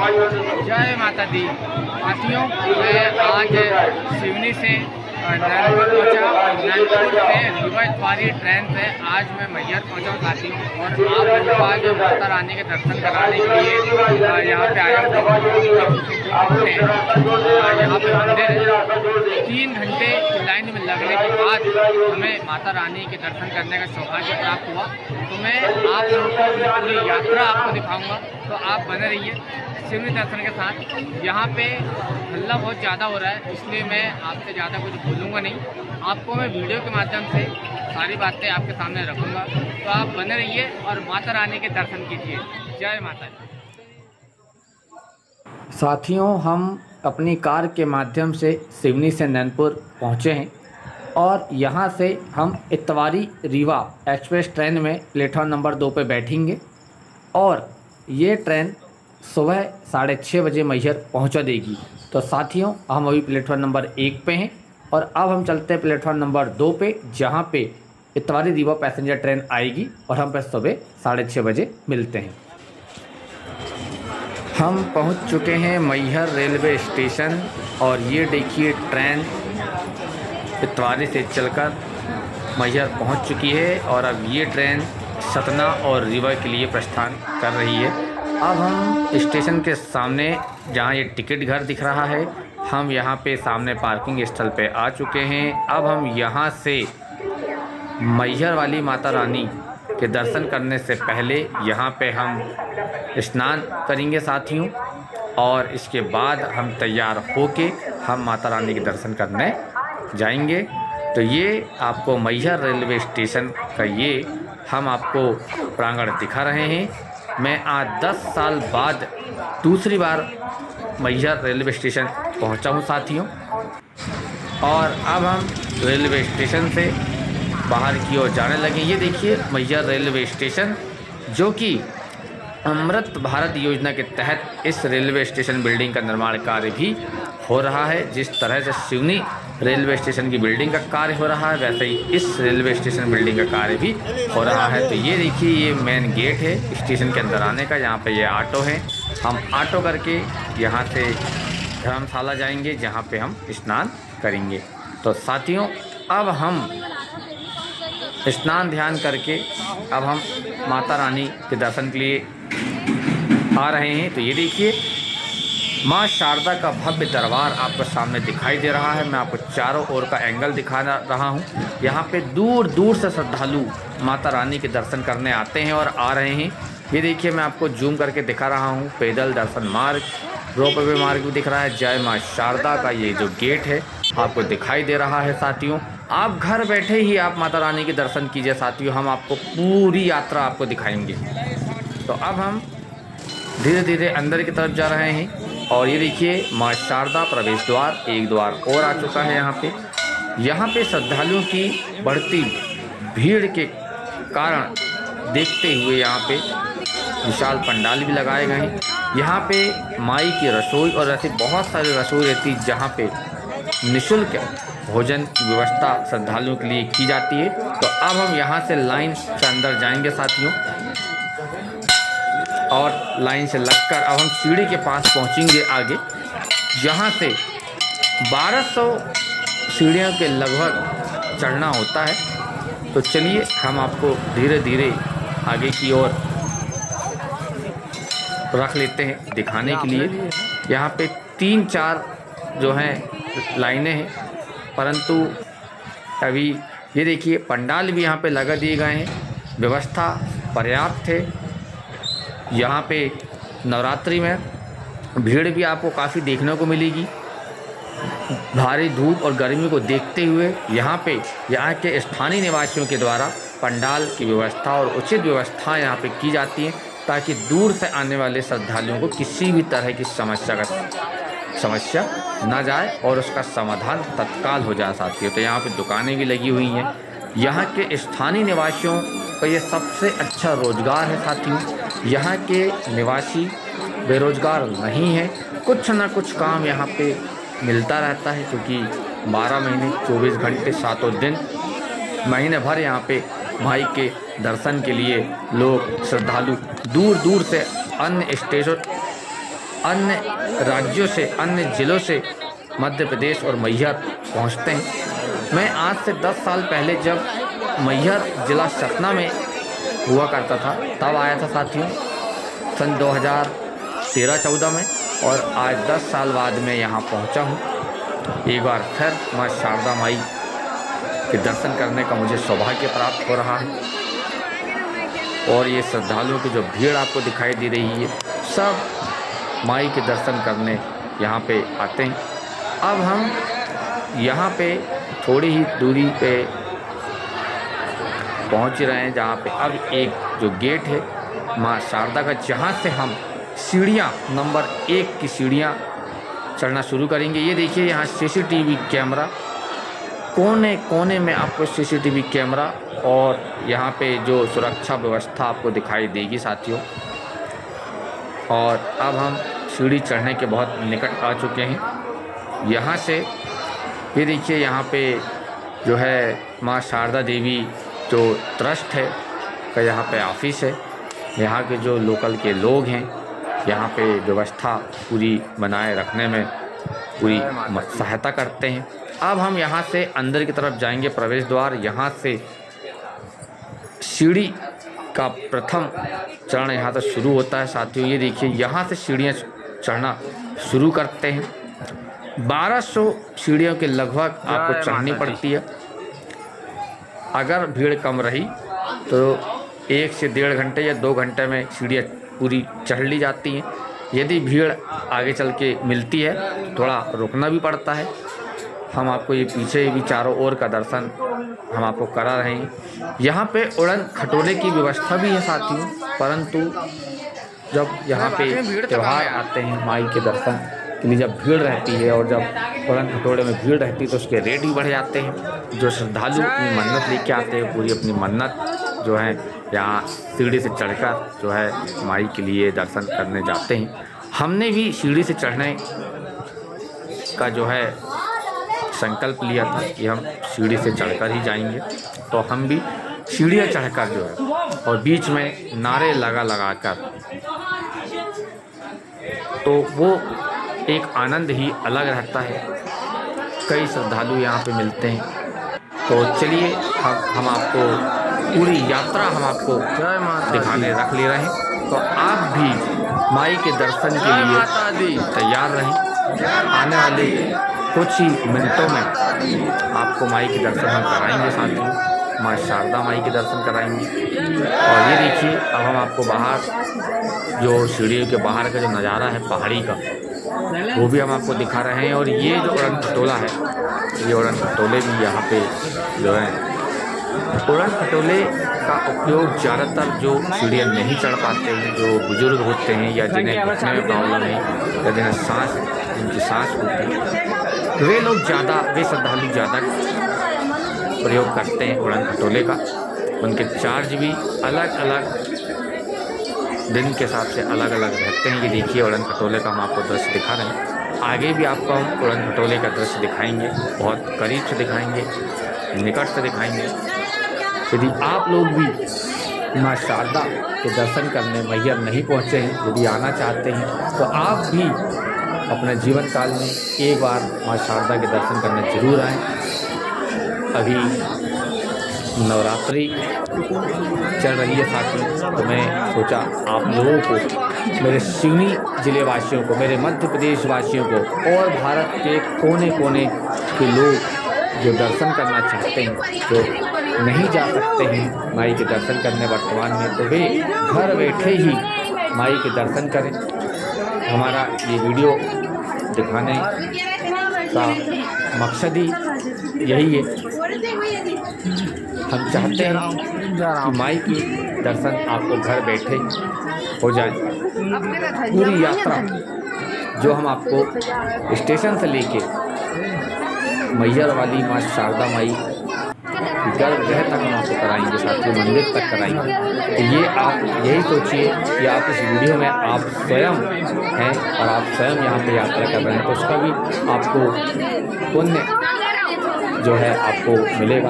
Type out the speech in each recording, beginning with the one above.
जय माता दी। साथियों, मैं आज सिवनी से नैनपुर पहुँचा और नैनपुर से रीवा इतवारी ट्रेन से आज मैं मैहर पहुँचा साथियों। और आप लोगों को आज माता रानी के दर्शन कराने के लिए यहाँ पे आया हूँ। यहाँ पे मंदिर 3 घंटे की लाइन में लगने के बाद हमें माता रानी के दर्शन करने का सौभाग्य प्राप्त हुआ। तो मैं आप लोगों को अपनी पूरी यात्रा आपको दिखाऊंगा, तो आप बने रहिए सिवनी दर्शन के साथ। यहाँ पे हल्ला बहुत ज़्यादा हो रहा है, इसलिए मैं आपसे ज़्यादा कुछ बोलूँगा नहीं। आपको मैं वीडियो के माध्यम से सारी बातें आपके सामने रखूँगा, तो आप बने रहिए और माता रानी के दर्शन कीजिए। जय माता दी। साथियों, हम अपनी कार के माध्यम से सिवनी से नैनपुर पहुँचे हैं और यहाँ से हम इतवारी रीवा एक्सप्रेस ट्रेन में प्लेटफॉर्म नंबर 2 पे बैठेंगे और ये ट्रेन सुबह 6:30 बजे मैहर पहुँचा देगी। तो साथियों, हम अभी प्लेटफॉर्म नंबर 1 पे हैं और अब हम चलते हैं प्लेटफॉर्म नंबर 2 पे, जहाँ पे इतवारी रीवा पैसेंजर ट्रेन आएगी और हम पे सुबह 6:30 बजे मिलते हैं। हम पहुँच चुके हैं मैहर रेलवे स्टेशन और ये देखिए ट्रेन इतवारी से चलकर मैहर पहुँच चुकी है और अब ये ट्रेन सतना और रीवा के लिए प्रस्थान कर रही है। अब हम स्टेशन के सामने, जहाँ ये टिकट घर दिख रहा है, हम यहाँ पे सामने पार्किंग स्थल पे आ चुके हैं। अब हम यहाँ से मैहर वाली माता रानी के दर्शन करने से पहले यहाँ पे हम स्नान करेंगे साथियों, और इसके बाद हम तैयार होके हम माता रानी के दर्शन करने जाएंगे। तो ये आपको मैहर रेलवे स्टेशन का ये हम आपको प्रांगण दिखा रहे हैं। मैं आज 10 साल बाद दूसरी बार मैहर रेलवे स्टेशन पहुंचा हूं साथियों, और अब हम रेलवे स्टेशन से बाहर की ओर जाने लगे। ये देखिए मैहर रेलवे स्टेशन, जो कि अमृत भारत योजना के तहत इस रेलवे स्टेशन बिल्डिंग का निर्माण कार्य भी हो रहा है। जिस तरह से सिवनी रेलवे स्टेशन की बिल्डिंग का कार्य हो रहा है, वैसे ही इस रेलवे स्टेशन बिल्डिंग का कार्य भी हो रहा है। तो ये देखिए, ये मेन गेट है स्टेशन के अंदर आने का। यहाँ पे ये ऑटो है, हम ऑटो करके यहाँ से धर्मशाला जाएंगे, जहाँ पे हम स्नान करेंगे। तो साथियों, अब हम स्नान ध्यान करके अब हम माता रानी के दर्शन के लिए आ रहे हैं। तो ये देखिए, माँ शारदा का भव्य दरबार आपको सामने दिखाई दे रहा है। मैं आपको चारों ओर का एंगल दिखा रहा हूँ। यहाँ पे दूर दूर से श्रद्धालु माता रानी के दर्शन करने आते हैं और आ रहे हैं। ये देखिए, मैं आपको जूम करके दिखा रहा हूँ। पैदल दर्शन मार्ग, रोपवे मार्ग भी दिख रहा है। जय माँ शारदा का ये जो गेट है आपको दिखाई दे रहा है साथियों। आप घर बैठे ही आप माता रानी के दर्शन कीजिए साथियों, हम आपको पूरी यात्रा आपको दिखाएंगे। तो अब हम धीरे धीरे अंदर की तरफ जा रहे हैं और ये देखिए, माँ शारदा प्रवेश द्वार, एक द्वार और आ चुका है यहाँ पे श्रद्धालुओं की बढ़ती भीड़ के कारण देखते हुए यहाँ पे विशाल पंडाल भी लगाए गए हैं। यहाँ पे माई की रसोई और ऐसी बहुत सारी रसोई रहती है, जहाँ पे निःशुल्क भोजन की व्यवस्था श्रद्धालुओं के लिए की जाती है। तो अब हम यहाँ से लाइन से अंदर जाएंगे साथियों, और लाइन से लगकर अब हम सीढ़ी के पास पहुँचेंगे आगे, जहाँ से 1200 सीढ़ियों के लगभग चढ़ना होता है। तो चलिए, हम आपको धीरे धीरे आगे की ओर रख लेते हैं दिखाने के लिए। यहाँ पे 3-4 जो हैं लाइनें हैं, परंतु अभी ये देखिए पंडाल भी यहाँ पे लगा दिए गए हैं, व्यवस्था पर्याप्त है। यहाँ पे नवरात्रि में भीड़ भी आपको काफ़ी देखने को मिलेगी। भारी धूप और गर्मी को देखते हुए यहाँ के स्थानीय निवासियों के द्वारा पंडाल की व्यवस्था और उचित व्यवस्था यहाँ पे की जाती है, ताकि दूर से आने वाले श्रद्धालुओं को किसी भी तरह की समस्या ना जाए और उसका समाधान तत्काल हो जाए साथियों। तो यहाँ पे दुकानें भी लगी हुई हैं। यहाँ के स्थानीय निवासियों का ये सबसे अच्छा रोजगार है साथियों। यहाँ के निवासी बेरोजगार नहीं हैं, कुछ ना कुछ काम यहाँ पे मिलता रहता है, क्योंकि 12 महीने 24 घंटे 7 दिन महीने भर यहाँ पे माई के दर्शन के लिए लोग श्रद्धालु दूर दूर से अन्य अन्य राज्यों से, अन्य ज़िलों से मध्य प्रदेश और मैहर पहुंचते हैं। मैं आज से 10 साल पहले जब मैहर ज़िला सतना में हुआ करता था तब आया था साथियों, सन 2013-14 में, और आज 10 साल बाद मैं यहाँ पहुँचा हूँ। एक बार फिर माँ शारदा माई के दर्शन करने का मुझे सौभाग्य प्राप्त हो रहा है। और ये श्रद्धालुओं की जो भीड़ आपको दिखाई दे रही है, सब माई के दर्शन करने यहाँ पे आते हैं। अब हम यहाँ पे थोड़ी ही दूरी पे पहुँच रहे हैं, जहाँ पे अब एक जो गेट है माँ शारदा का, जहाँ से हम सीढ़ियाँ नंबर 1 की सीढ़ियाँ चढ़ना शुरू करेंगे। ये देखिए यहाँ सीसीटीवी कैमरा, कोने कोने में आपको सीसीटीवी कैमरा और यहाँ पे जो सुरक्षा व्यवस्था आपको दिखाई देगी साथियों। और अब हम सीढ़ी चढ़ने के बहुत निकट आ चुके हैं। यहाँ से ये देखिए यहाँ पे जो है माँ शारदा देवी जो ट्रस्ट है का यहाँ पे ऑफिस है। यहाँ के जो लोकल के लोग हैं यहाँ पे व्यवस्था पूरी बनाए रखने में पूरी सहायता करते हैं। अब हम यहाँ से अंदर की तरफ जाएंगे, प्रवेश द्वार। यहाँ से सीढ़ी का प्रथम चरण यहाँ से शुरू होता है साथियों। ये देखिए यहाँ से सीढ़ियाँ चढ़ना शुरू करते हैं। 1200 सीढ़ियों के लगभग आपको चढ़नी पड़ती है। अगर भीड़ कम रही तो 1 से 1.5 घंटे या 2 घंटे में सीढ़ियाँ पूरी चढ़ ली जाती हैं। यदि भीड़ आगे चल के मिलती है थोड़ा रुकना भी पड़ता है। हम आपको ये पीछे भी चारों ओर का दर्शन हम आपको करा रहे हैं। यहाँ पे उड़न खटोले की व्यवस्था भी है साथियों, परंतु जब यहाँ पे त्यौहार आते हैं माई के दर्शन के लिए, जब भीड़ रहती है और जब उड़न खटोले में भीड़ रहती है तो उसके रेट भी बढ़ जाते हैं। जो श्रद्धालु अपनी मन्नत लेके आते हैं, पूरी अपनी मन्नत जो है यहाँ सीढ़ी से चढ़कर जो है माई के लिए दर्शन करने जाते हैं। हमने भी सीढ़ी से चढ़ने का जो है संकल्प लिया था कि हम सीढ़ी से चढ़कर ही जाएंगे, तो हम भी सीढ़ियाँ चढ़कर जो है और बीच में नारे लगा कर, तो वो एक आनंद ही अलग रहता है। कई श्रद्धालु यहाँ पे मिलते हैं। तो चलिए हम आपको पूरी यात्रा हम आपको दिखाने रख ले रहे हैं, तो आप भी माई के दर्शन के लिए तैयार रहें। आने वाले कुछ ही मिनटों में आपको माई के दर्शन हम कराएंगे साथियों, माँ शारदा माई के दर्शन कराएंगे। और ये देखिए अब हम आपको बाहर जो सीढ़ियों के बाहर का जो नज़ारा है पहाड़ी का, वो भी हम आपको दिखा रहे हैं। और ये जो उड़न खटोला है, ये उड़न खटोले भी यहाँ पे जो है, उड़न खटोले का उपयोग ज़्यादातर जो सीढ़ियाँ नहीं चढ़ पाते हैं, जो बुजुर्ग होते हैं या जिन्हें घुटने में प्रॉब्लम है या जिनकी सांस होती है, वे लोग ज़्यादा, वे श्रद्धालु ज़्यादा प्रयोग करते हैं उड़न खटोले का। उनके चार्ज भी अलग अलग दिन के हिसाब से अलग अलग रहते हैं। ये देखिए उड़न खटोले का हम आपको दृश्य दिखा रहे हैं। आगे भी आपको हम उड़न खटोले का दृश्य दिखाएंगे, बहुत करीब से दिखाएंगे, निकट से दिखाएंगे। यदि आप लोग भी माँ शारदा के दर्शन करने मैहर नहीं पहुँचे हैं, यदि आना चाहते हैं, तो आप भी अपने जीवन काल में एक बार माँ शारदा के दर्शन करने जरूर आएँ। अभी नवरात्रि चल रही है साथियों, तो मैं सोचा आप लोगों को, मेरे सिवनी ज़िले वासियों को, मेरे मध्य प्रदेश वासियों को और भारत के कोने कोने के लोग जो दर्शन करना चाहते हैं, जो नहीं जा सकते हैं माई के दर्शन करने वर्तमान में, तो वे घर बैठे ही माई के दर्शन करें। हमारा ये वीडियो दिखाने का मकसद ही यही है। हम चाहते हैं कि माई की दर्शन आपको घर बैठे हो जाए। पूरी यात्रा जो हम आपको स्टेशन से लेके मैहर वाली माँ शारदा माई गर्भगृह तक हम आपको कराएंगे साथियों, मंदिर तक कराएंगे। तो ये आप यही सोचिए कि आप इस वीडियो में आप स्वयं हैं और आप स्वयं यहाँ पे यात्रा कर रहे हैं, तो उसका भी आपको पुण्य जो है आपको मिलेगा,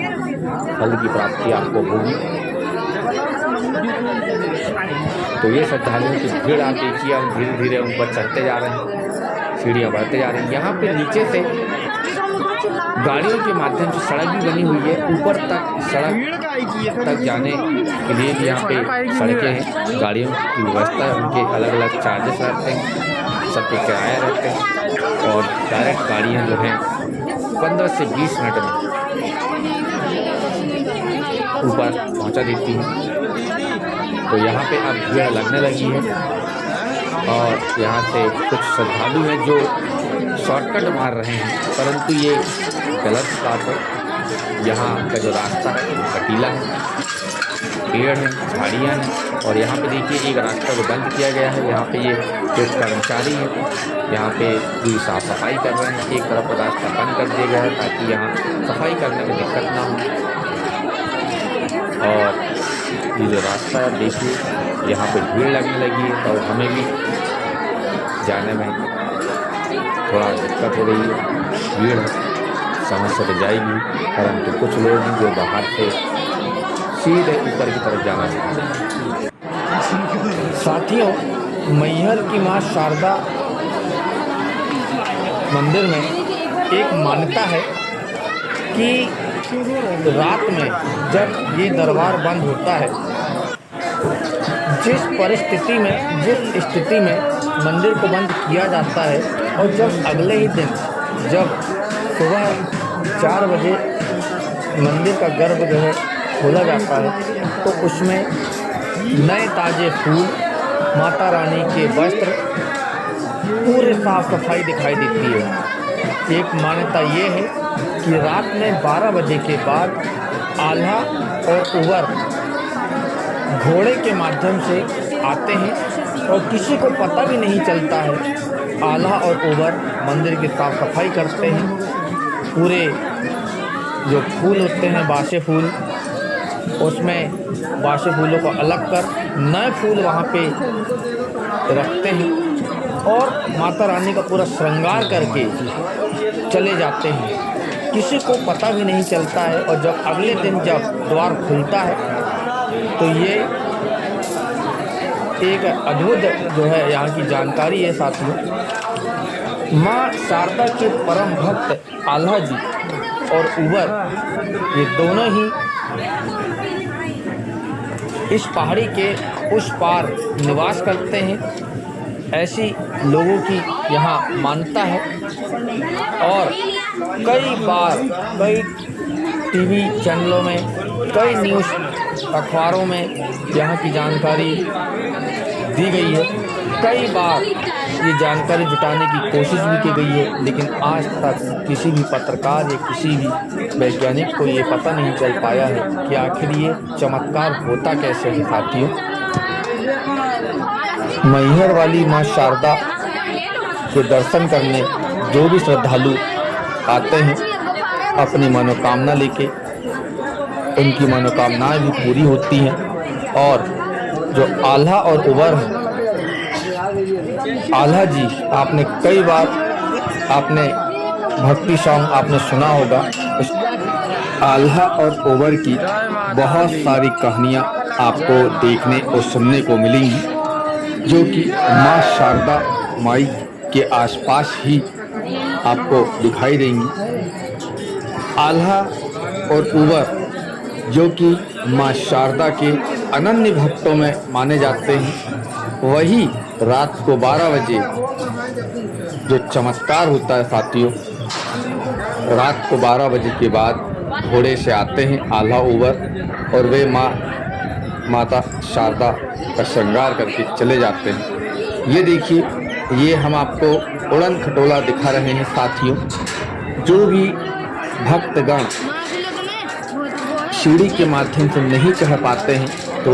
फल की प्राप्ति आपको होगी। तो ये श्रद्धालुओं की भीड़ आप देखिए, हम धीरे धीरे उन पर चढ़ते जा रहे हैं, सीढ़ियाँ बढ़ते जा रही हैं। यहाँ पे नीचे से गाड़ियों के माध्यम से सड़क भी बनी हुई है, ऊपर तक सड़क तक जाने के लिए भी यहाँ पे सड़कें हैं, गाड़ियों की व्यवस्था है, उनके अलग अलग चार्जेस रहते हैं, सबके किराया रहते हैं और डायरेक्ट गाड़ियाँ जो हैं 15 से 20 मिनट में ऊपर पहुँचा देती हैं। तो यहाँ पे अब भीड़ लगने लगी है और यहाँ से कुछ श्रद्धालु हैं जो शॉर्टकट मार रहे हैं, परंतु ये गलत बात है। यहाँ का जो रास्ता है वो कटीला है, पेड़ हैं, झाड़ियाँ हैं और यहाँ पे देखिए एक रास्ता को बंद किया गया है। यहाँ पे ये जो कर्मचारी हैं यहाँ पे पूरी साफ़ सफाई कर रहे हैं, एक तरफ रास्ता बंद कर दिया गया है ताकि यहाँ सफाई करने में दिक्कत ना हो। और ये जो रास्ता है देखिए यहाँ पे भीड़ लगने लगी है, तो हमें भी जाने में थोड़ा दिक्कत हो रही है, भीड़ समस्या तो जाएगी, परंतु कुछ लोग हैं जो बाहर से सीधे ऊपर की तरफ जाना चाहते हैं। साथियों, मैहर की माँ शारदा मंदिर में एक मान्यता है कि रात में जब ये दरबार बंद होता है, जिस स्थिति में मंदिर को बंद किया जाता है और जब अगले ही दिन जब सुबह 4 बजे मंदिर का गर्भ जो है खोला जाता है तो उसमें नए ताज़े फूल, माता रानी के वस्त्र, पूरे साफ सफाई दिखाई देती है। एक मान्यता ये है कि रात में 12 बजे के बाद आल्हा और उवर घोड़े के माध्यम से आते हैं और किसी को पता भी नहीं चलता है। आल्हा और उवर मंदिर की साफ सफाई करते हैं, पूरे जो फूल होते हैं बासे फूल, उसमें बासे फूलों को अलग कर नए फूल वहाँ पे रखते हैं और माता रानी का पूरा श्रृंगार करके चले जाते हैं। किसी को पता भी नहीं चलता है और जब अगले दिन जब द्वार खुलता है तो ये एक अद्भुत जो है यहाँ की जानकारी है। साथियों, माँ शारदा के परम भक्त आल्हा जी और उवर ये दोनों ही इस पहाड़ी के उस पार निवास करते हैं, ऐसी लोगों की यहाँ मान्यता है। और कई बार कई टीवी चैनलों में, कई न्यूज़ अखबारों में यहाँ की जानकारी दी गई है। कई बार ये जानकारी जुटाने की कोशिश भी की गई है, लेकिन आज तक किसी भी पत्रकार या किसी भी वैज्ञानिक को ये पता नहीं चल पाया है कि आखिर ये चमत्कार होता कैसे है। साथियों, मैहर वाली माँ शारदा के दर्शन करने जो भी श्रद्धालु आते हैं अपनी मनोकामना लेके, उनकी मनोकामनाएं भी पूरी होती हैं। और जो आल्हा और उवर हैं, आल्हा जी आपने कई बार आपने भक्ति सॉन्ग आपने सुना होगा। आल्हा और उवर की बहुत सारी कहानियाँ आपको देखने और सुनने को मिलेंगी जो कि माँ शारदा माई के आसपास ही आपको दिखाई देंगी। आल्हा और उवर जो कि माँ शारदा के अनन्य भक्तों में माने जाते हैं, वही रात को 12 बजे जो चमत्कार होता है साथियों, रात को 12 बजे के बाद घोड़े से आते हैं आल्हा उवर और वे माता शारदा का श्रृंगार करके चले जाते हैं। ये देखिए, ये हम आपको उड़न खटोला दिखा रहे हैं साथियों। जो भी भक्तगण सीढ़ी के माध्यम से नहीं चढ़ पाते हैं तो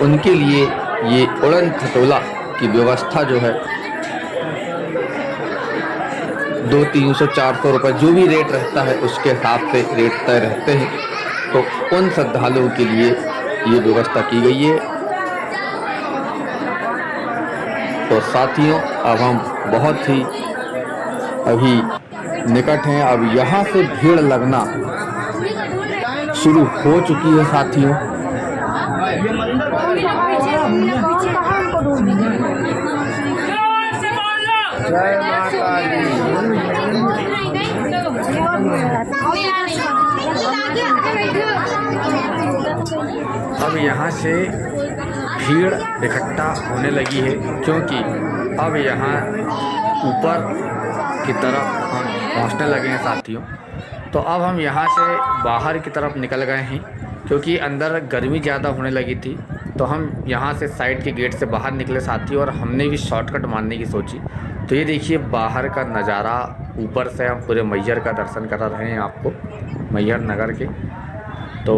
उनके लिए ये उड़न खटोला की व्यवस्था जो है 200-300-400 रुपये जो भी रेट रहता है उसके हिसाब से रेट तय रहते हैं। तो उन श्रद्धालुओं के लिए ये व्यवस्था की गई है। तो साथियों, अब हम बहुत ही अभी निकट हैं, अब यहाँ से भीड़ लगना शुरू हो चुकी है साथियों। जय माता दी। अब यहाँ से भीड़ इकट्ठा होने लगी है, क्योंकि अब यहाँ ऊपर की तरफ हम पहुँचने लगे हैं साथियों। तो अब हम यहाँ से बाहर की तरफ निकल गए हैं, क्योंकि अंदर गर्मी ज़्यादा होने लगी थी। तो हम यहाँ से साइड के गेट से बाहर निकले साथियों, और हमने भी शॉर्टकट मारने की सोची। तो ये देखिए बाहर का नज़ारा, ऊपर से हम पूरे मैहर का दर्शन करा रहे हैं आपको, मैहर नगर के। तो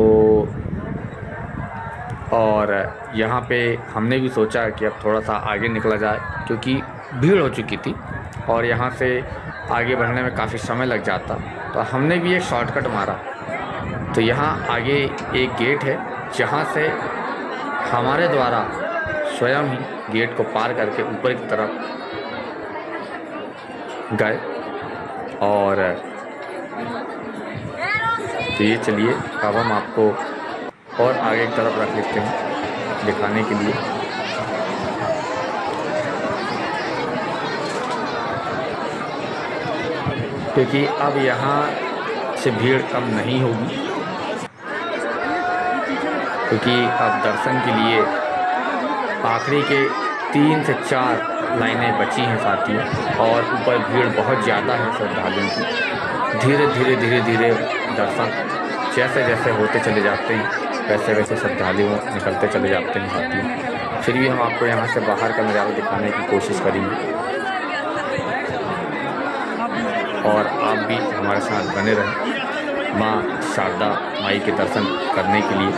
और यहाँ पे हमने भी सोचा कि अब थोड़ा सा आगे निकला जाए, क्योंकि भीड़ हो चुकी थी और यहाँ से आगे बढ़ने में काफ़ी समय लग जाता। तो हमने भी एक शॉर्टकट मारा। तो यहाँ आगे एक गेट है, जहाँ से हमारे द्वारा स्वयं ही गेट को पार करके ऊपर की तरफ गए। और तो ये चलिए अब हम आपको और आगे की तरफ रख लेते हैं दिखाने के लिए। क्योंकि अब यहाँ से भीड़ कम नहीं होगी, क्योंकि अब दर्शन के लिए आखिरी के 3 से 4 लाइनें बची हैं साथियों, और ऊपर भीड़ बहुत ज़्यादा है श्रद्धालुओं की। धीरे धीरे धीरे धीरे दर्शन जैसे जैसे होते चले जाते हैं, वैसे वैसे श्रद्धालु निकलते चले जाते हैं साथियों। फिर भी हम आपको यहाँ से बाहर का नज़ारा दिखाने की कोशिश करेंगे, और आप भी हमारे साथ बने रहें माँ शारदा माई के दर्शन करने के लिए।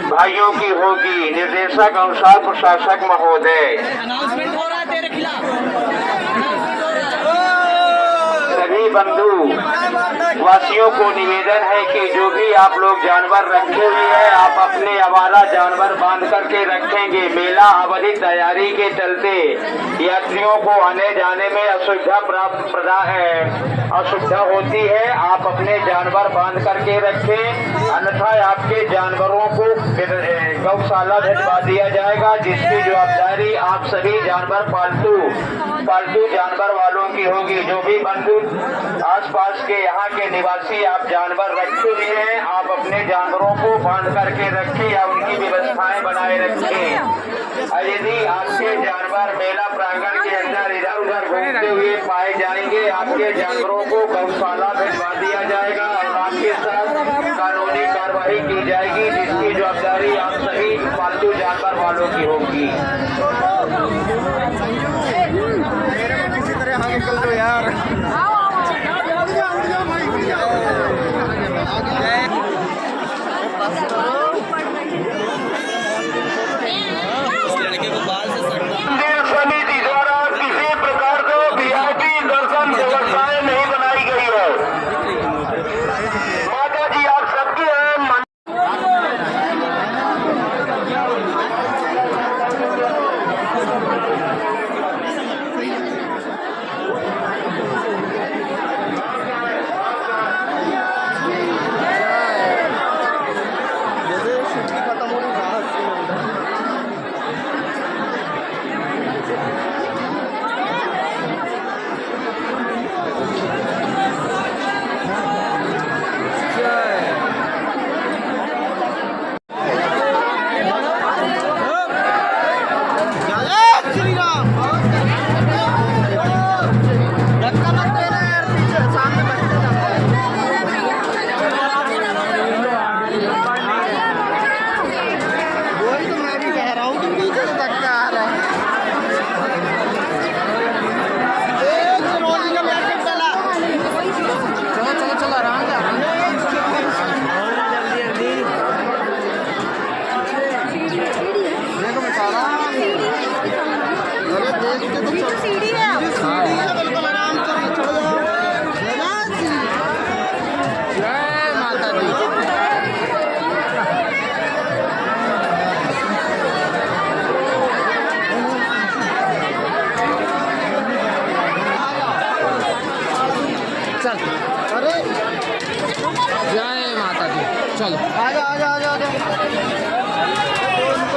भाइयों की होगी निर्देशक अनुसार प्रशासक महोदय। अनाउंसमेंट हो रहा है तेरे खिलाफ। सभी बंधु वासियों को निवेदन है कि जो भी आप लोग जानवर रखे हुए हैं, आप अपने आवारा जानवर बांध करके रखेंगे। मेला अवधि तैयारी के चलते यात्रियों को आने जाने में असुविधा होती है। आप अपने जानवर बांध करके रखें, अन्यथा आपके जानवरों को गौशाला भिजवा दिया जाएगा, जिसकी जवाबदारी आप सभी जानवर पालतू जानवर वालों की होगी। जो भी बंधु आसपास के यहाँ के निवासी आप जानवर रखे हुए हैं, आप अपने जानवरों को बांध करके रखें या उनकी व्यवस्थाएं बनाए रखें। यदि आपके जानवर मेला प्रांगण के अंदर इधर उधर घूमते हुए पाए जाएंगे, आपके जानवरों को गौशाला भिजवा दिया जाएगा और आपके साथ कानूनी कार्रवाई की जाएगी, जिसकी जवाबदारी आप सभी पालतू जानवर वालों की होगी। किसी तरह हम निकल दो यार। समिति द्वारा किसी प्रकार का वीआईपी दर्शन व्यवस्थाएं नहीं बनाई गई है। चल जय माता दी। चलो आजा आजा आजा आजा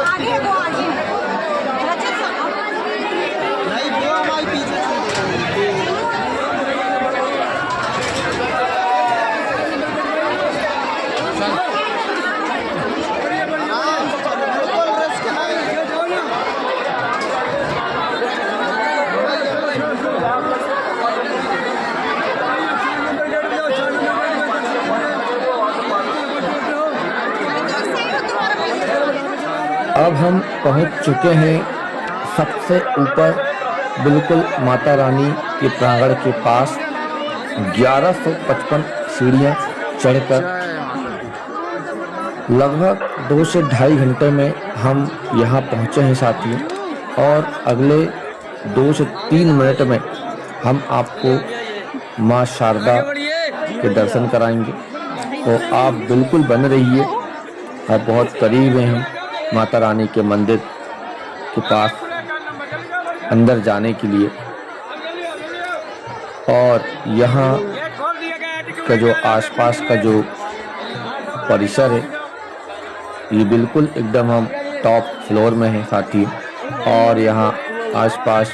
आगे वो आगे नहीं वो हमारे पीछे अब हम पहुंच चुके हैं सबसे ऊपर, बिल्कुल माता रानी के प्रांगण के पास। 1155 सीढ़ियां चढ़कर लगभग 2 से ढाई घंटे में हम यहां पहुंचे हैं साथियों। और अगले 2 से 3 मिनट में हम आपको मां शारदा के दर्शन कराएंगे, तो आप बिल्कुल बने रहिए। और बहुत करीब हैं हम माता रानी के मंदिर के पास अंदर जाने के लिए। और यहाँ का जो आसपास का जो परिसर है ये बिल्कुल एकदम हम टॉप फ्लोर में है साथियों। और यहाँ आसपास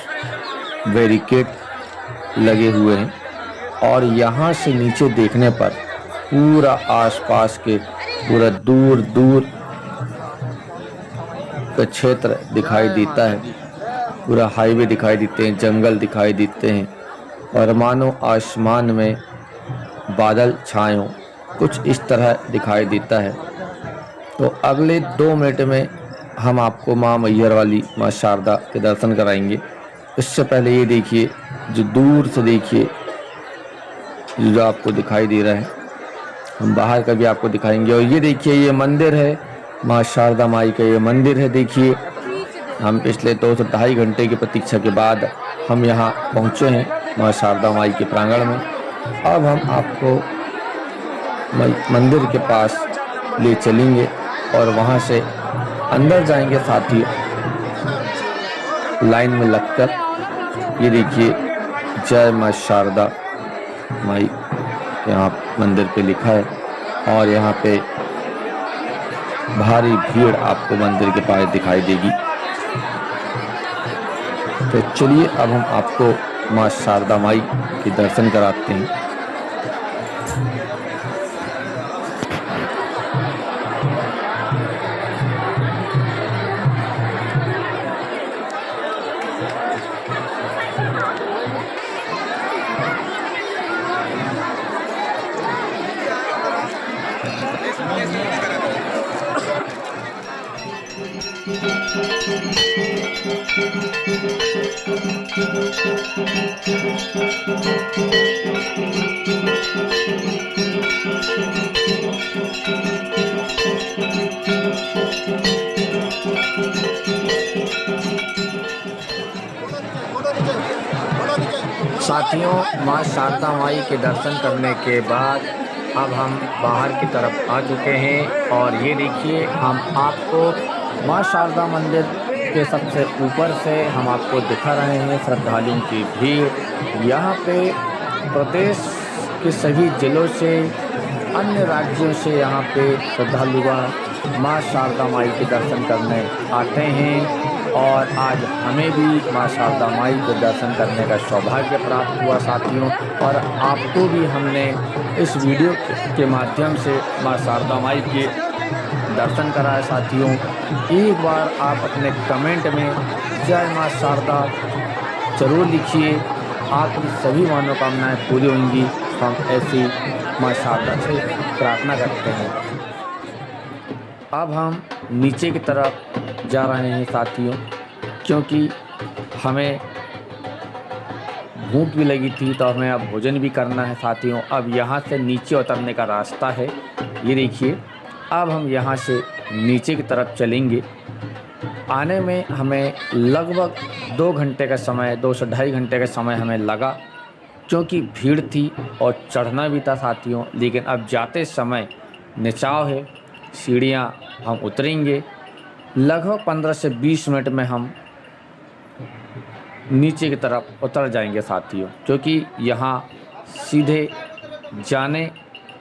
बैरिकेड लगे हुए हैं। और यहाँ से नीचे देखने पर पूरा आसपास के पूरा दूर दूर का क्षेत्र दिखाई देता है। पूरा हाईवे दिखाई देते हैं, जंगल दिखाई देते हैं और मानो आसमान में बादल छाए हों, कुछ इस तरह दिखाई देता है। तो अगले 2 मिनट में हम आपको माँ मैहर वाली माँ शारदा के दर्शन कराएंगे। इससे पहले ये देखिए, जो दूर से देखिए जो आपको दिखाई दे रहा है, हम बाहर का भी आपको दिखाएंगे। और ये देखिए, ये मंदिर है माँ शारदा माई का, ये मंदिर है। देखिए, हम पिछले 2 से ढाई घंटे की प्रतीक्षा के बाद हम यहाँ पहुँचे हैं माँ शारदा माई के प्रांगण में। अब हम आपको मंदिर के पास ले चलेंगे और वहाँ से अंदर जाएंगे साथियों, लाइन में लगकर। ये देखिए, जय माँ शारदा माई यहाँ मंदिर पे लिखा है। और यहाँ पे भारी भीड़ आपको मंदिर के पास दिखाई देगी। तो चलिए अब हम आपको माँ शारदा माई के दर्शन कराते हैं। साथियों, माँ शारदा माई के दर्शन करने के बाद अब हम बाहर की तरफ आ चुके हैं। और ये देखिए, हम आपको माँ शारदा मंदिर के सबसे ऊपर से हम आपको दिखा रहे हैं श्रद्धालुओं की भीड़। यहाँ पे प्रदेश के सभी जिलों से, अन्य राज्यों से यहाँ पे श्रद्धालुगण माँ शारदा माई के दर्शन करने आते हैं। और आज हमें भी माँ शारदा माई के दर्शन करने का सौभाग्य प्राप्त हुआ साथियों। और आपको भी हमने इस वीडियो के माध्यम से माँ शारदा माई के दर्शन कराया साथियों। एक बार आप अपने कमेंट में जय माँ शारदा ज़रूर लिखिए, आपकी सभी मनोकामनाएं पूरी होंगी। हम ऐसी माँ शारदा से प्रार्थना करते हैं। अब हम नीचे की तरफ जा रहे हैं साथियों, क्योंकि हमें भूख भी लगी थी, तो हमें अब भोजन भी करना है साथियों। अब यहाँ से नीचे उतरने का रास्ता है, ये देखिए। अब हम यहाँ से नीचे की तरफ चलेंगे। आने में हमें लगभग 2 घंटे का समय, 2 से ढाई घंटे का समय हमें लगा, क्योंकि भीड़ थी और चढ़ना भी था साथियों। लेकिन अब जाते समय निचाव है, सीढ़ियाँ हम उतरेंगे। लगभग 15 से 20 मिनट में हम नीचे की तरफ उतर जाएंगे साथियों, क्योंकि यहाँ सीधे जाने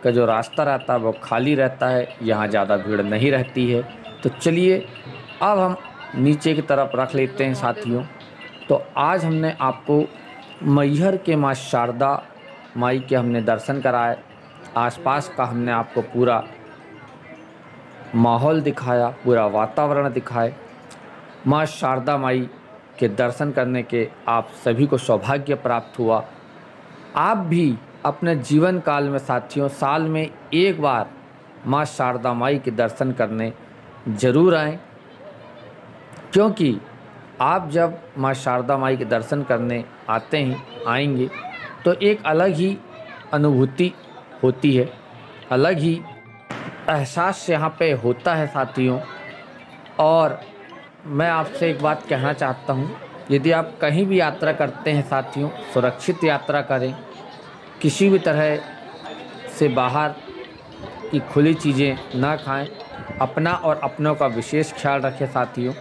का जो रास्ता रहता है वो खाली रहता है, यहाँ ज़्यादा भीड़ नहीं रहती है। तो चलिए अब हम नीचे की तरफ रख लेते हैं साथियों। तो आज हमने आपको मैहर के माँ शारदा माई के हमने दर्शन कराए, आसपास का हमने आपको पूरा माहौल दिखाया, पूरा वातावरण दिखाए। माँ शारदा माई के दर्शन करने के आप सभी को सौभाग्य प्राप्त हुआ। आप भी अपने जीवन काल में साथियों साल में एक बार माँ शारदा माई के दर्शन करने ज़रूर आएँ, क्योंकि आप जब माँ शारदा माई के दर्शन करने आएंगे तो एक अलग ही अनुभूति होती है, अलग ही एहसास यहाँ पे होता है साथियों। और मैं आपसे एक बात कहना चाहता हूँ, यदि आप कहीं भी यात्रा करते हैं साथियों, सुरक्षित यात्रा करें, किसी भी तरह से बाहर की खुली चीज़ें ना खाएं, अपना और अपनों का विशेष ख्याल रखें साथियों।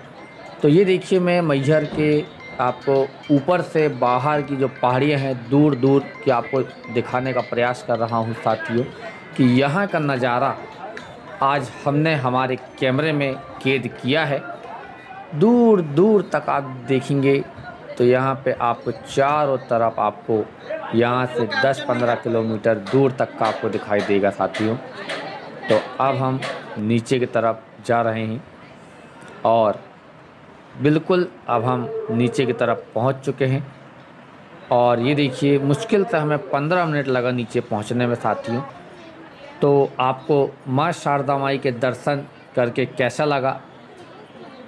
तो ये देखिए मैं मैहर के आपको ऊपर से बाहर की जो पहाड़ियाँ हैं दूर दूर की आपको दिखाने का प्रयास कर रहा हूँ साथियों, कि यहाँ का नज़ारा आज हमने हमारे कैमरे में कैद किया है। दूर दूर तक आप देखेंगे तो यहाँ पे आपको चारों तरफ आपको यहाँ से 10-15 किलोमीटर दूर तक का आपको दिखाई देगा साथियों। तो अब हम नीचे की तरफ जा रहे हैं और बिल्कुल अब हम नीचे की तरफ पहुँच चुके हैं। और ये देखिए मुश्किल से हमें 15 मिनट लगा नीचे पहुँचने में साथियों। तो आपको माँ शारदा माई के दर्शन करके कैसा लगा,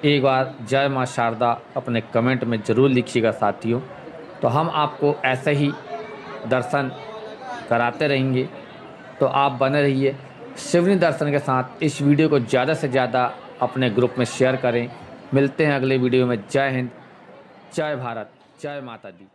एक बार जय माँ शारदा अपने कमेंट में ज़रूर लिखिएगा साथियों। तो हम आपको ऐसे ही दर्शन कराते रहेंगे, तो आप बने रहिए शिवनी दर्शन के साथ। इस वीडियो को ज़्यादा से ज़्यादा अपने ग्रुप में शेयर करें। मिलते हैं अगले वीडियो में। जय हिंद, जय भारत, जय माता दी।